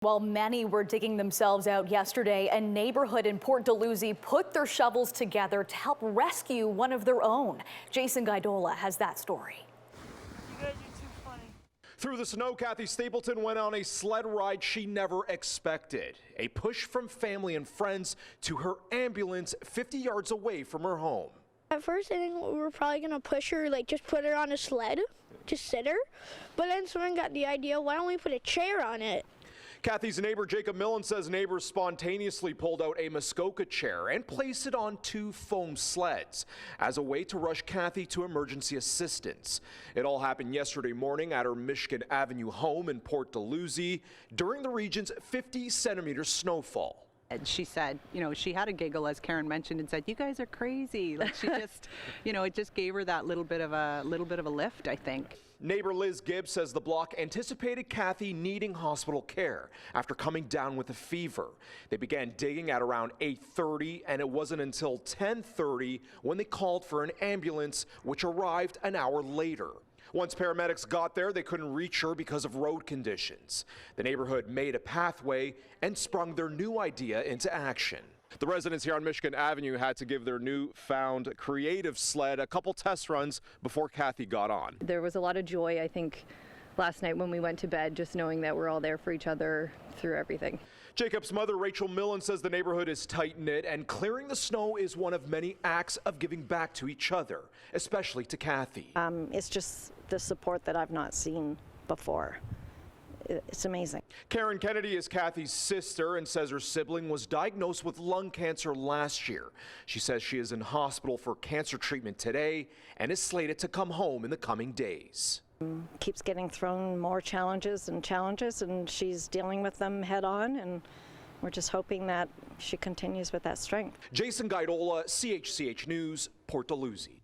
While many were digging themselves out yesterday, a neighborhood in Port Dalhousie put their shovels together to help rescue one of their own. Jason Guidola has that story. You guys are too funny. Through the snow, Kathy Stapleton went on a sled ride she never expected. A push from family and friends to her ambulance 50 yards away from her home. At first, I think we were probably going to push her, just put her on a sled, just sit her. But then someone got the idea, why don't we put a chair on it? Kathy's neighbor, Jacob Millen, says neighbors spontaneously pulled out a Muskoka chair and placed it on 2 foam sleds as a way to rush Kathy to emergency assistance. It all happened yesterday morning at her Michigan Avenue home in Port Dalhousie during the region's 50-centimeter snowfall. And she said, she had a giggle, as Karen mentioned, and said, "You guys are crazy." Like she just, it just gave her that little bit of a lift, I think. Neighbor Liz Gibb says the block anticipated Kathy needing hospital care after coming down with a fever. They began digging at around 8:30, and it wasn't until 10:30 when they called for an ambulance, which arrived an hour later. Once paramedics got there, they couldn't reach her because of road conditions. The neighborhood made a pathway and sprung their new idea into action. The residents here on Michigan Avenue had to give their newfound creative sled a couple test runs before Kathy got on. There was a lot of joy, I think, last night when we went to bed, just knowing that we're all there for each other through everything. Jacob's mother, Rachel Millen, says the neighborhood is tight-knit, and clearing the snow is one of many acts of giving back to each other, especially to Kathy. It's just the support that I've not seen before. It's amazing. Karen Kennedy is Kathy's sister and says her sibling was diagnosed with lung cancer last year. She says she is in hospital for cancer treatment today and is slated to come home in the coming days. Keeps getting thrown more challenges, and she's dealing with them head on, and we're just hoping that she continues with that strength. Jason Guidola, CHCH News, Port Dalhousie.